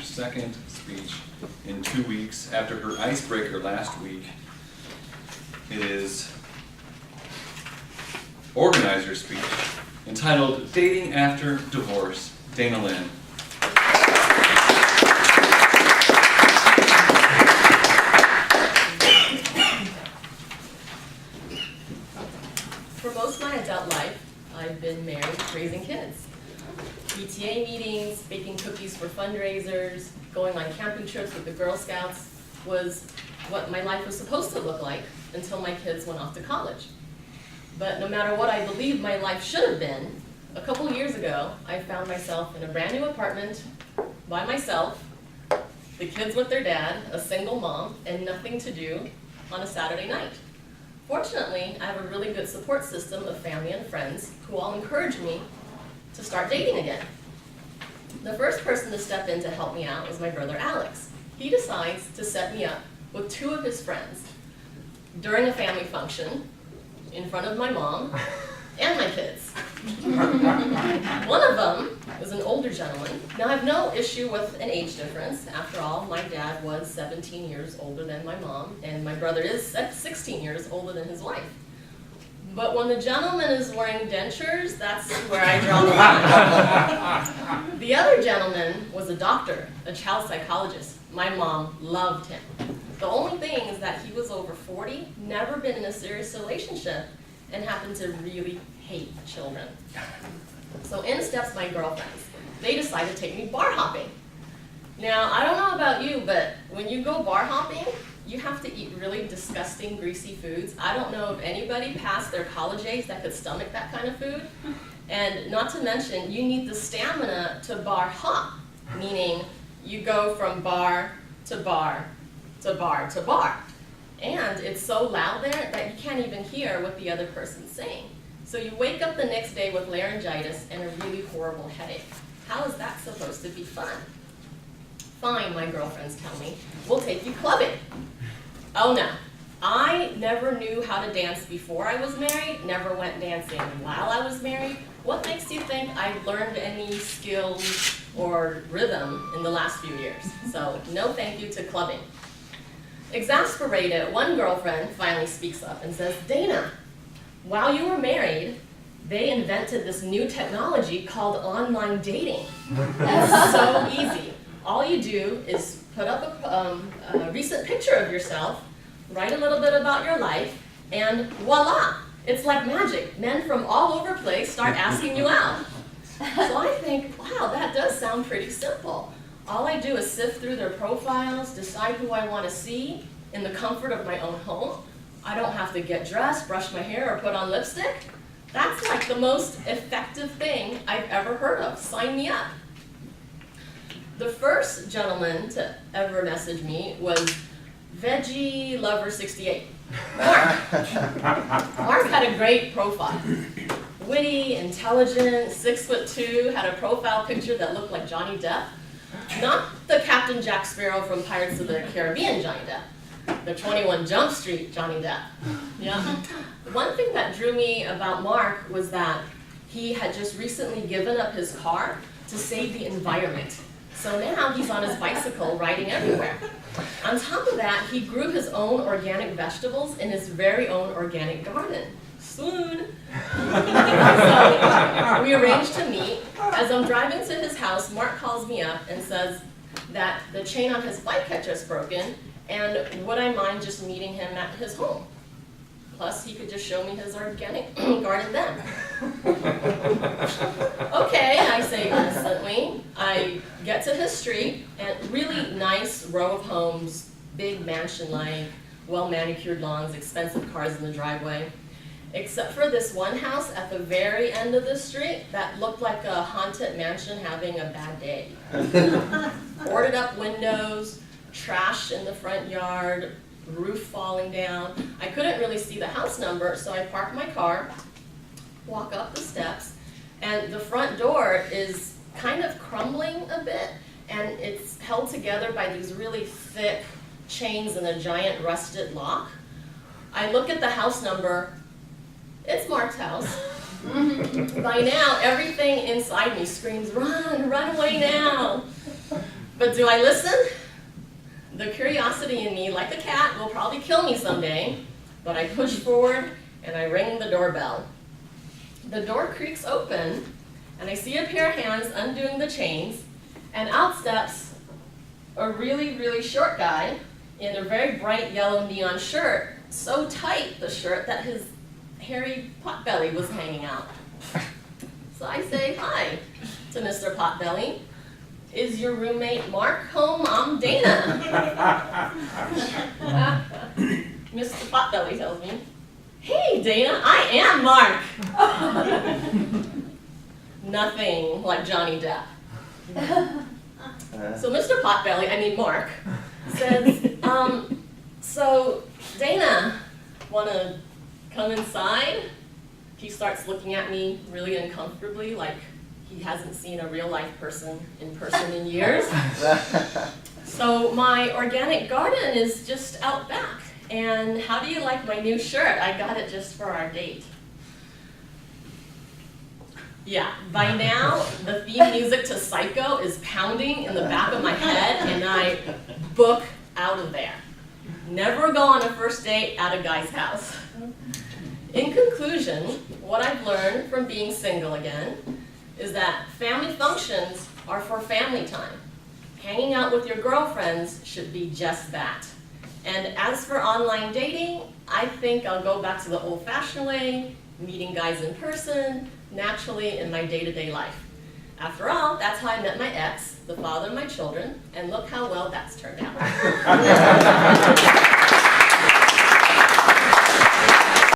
second speech in 2 weeks after her icebreaker last week. It is organizer speech entitled Dating After Divorce, Dana Lynn. For most of my adult life, I've been married, raising kids. PTA meetings, baking cookies for fundraisers, going on camping trips with the Girl Scouts was what my life was supposed to look like until my kids went off to college. But no matter what I believe my life should have been, a couple years ago, I found myself in a brand new apartment by myself, the kids with their dad, a single mom, and nothing to do on a Saturday night. Fortunately, I have a really good support system of family and friends who all encouraged me to start dating again. The first person to step in to help me out was my brother Alex. He decides to set me up with two of his friends during a family function in front of my mom and my kids. One of them was an older gentleman. Now, I have no issue with an age difference. After all, my dad was 17 years older than my mom, and my brother is 16 years older than his wife. But when the gentleman is wearing dentures, that's where I draw the line. The other gentleman was a doctor, a child psychologist. My mom loved him. The only thing is that he was over 40, never been in a serious relationship, and happened to really hate children. So in steps my girlfriends. They decided to take me bar hopping. Now, I don't know about you, but when you go bar hopping, you have to eat really disgusting, greasy foods. I don't know of anybody past their college age that could stomach that kind of food. And not to mention, you need the stamina to bar hop, meaning you go from bar to bar to bar to bar. And it's so loud there that you can't even hear what the other person's saying. So you wake up the next day with laryngitis and a really horrible headache. How is that supposed to be fun? Fine, my girlfriends tell me, we'll take you clubbing. Oh no, I never knew how to dance before I was married, never went dancing while I was married. What makes you think I've learned any skills or rhythm in the last few years? So no thank you to clubbing. Exasperated, one girlfriend finally speaks up and says, Dana, while you were married, they invented this new technology called online dating. It's so easy. All you do is put up a recent picture of yourself, write a little bit about your life, and voila! It's like magic. Men from all over the place start asking you out. So I think, wow, that does sound pretty simple. All I do is sift through their profiles, decide who I want to see in the comfort of my own home. I don't have to get dressed, brush my hair, or put on lipstick. That's like the most effective thing I've ever heard of. Sign me up. The first gentleman to ever message me was Veggie Lover 68. Mark. Mark had a great profile. Witty, intelligent, 6'2", had a profile picture that looked like Johnny Depp. Not the Captain Jack Sparrow from Pirates of the Caribbean Johnny Depp, the 21 Jump Street Johnny Depp. Yeah. One thing that drew me about Mark was that he had just recently given up his car to save the environment. So now he's on his bicycle riding everywhere. On top of that, he grew his own organic vegetables in his very own organic garden. Soon. So we arranged to meet. As I'm driving to his house, Mark calls me up and says that the chain on his bike had just broken, and would I mind just meeting him at his home? Plus, he could just show me his organic garden then. Okay, I say innocently. I get to his street, and really nice row of homes, big mansion-like, well-manicured lawns, expensive cars in the driveway. Except for this one house at the very end of the street that looked like a haunted mansion having a bad day. Boarded up windows, trash in the front yard, roof falling down. I couldn't really see the house number, so I parked my car, walk up the steps, and the front door is kind of crumbling a bit, and it's held together by these really thick chains and a giant rusted lock. I look at the house number. It's Mark's house. By now, everything inside me screams, run, run away now. But do I listen? The curiosity in me, like a cat, will probably kill me someday, but I push forward and I ring the doorbell. The door creaks open, and I see a pair of hands undoing the chains, and out steps a really, really short guy in a very bright yellow neon shirt, so tight, the shirt, that his hairy potbelly was hanging out. So I say hi to Mr. Potbelly. Is your roommate Mark home? I'm Dana. Mr. Potbelly tells me, hey Dana, I am Mark. Nothing like Johnny Depp. So Mr. Potbelly, I mean Mark, says, so Dana, wanna come inside? He starts looking at me really uncomfortably, like he hasn't seen a real life person in years. So my organic garden is just out back. And how do you like my new shirt? I got it just for our date. Yeah, by now the theme music to Psycho is pounding in the back of my head, and I book out of there. Never go on a first date at a guy's house. In conclusion, what I've learned from being single again is that family functions are for family time. Hanging out with your girlfriends should be just that. And as for online dating, I think I'll go back to the old-fashioned way, meeting guys in person, naturally in my day-to-day life. After all, that's how I met my ex, the father of my children, and look how well that's turned out.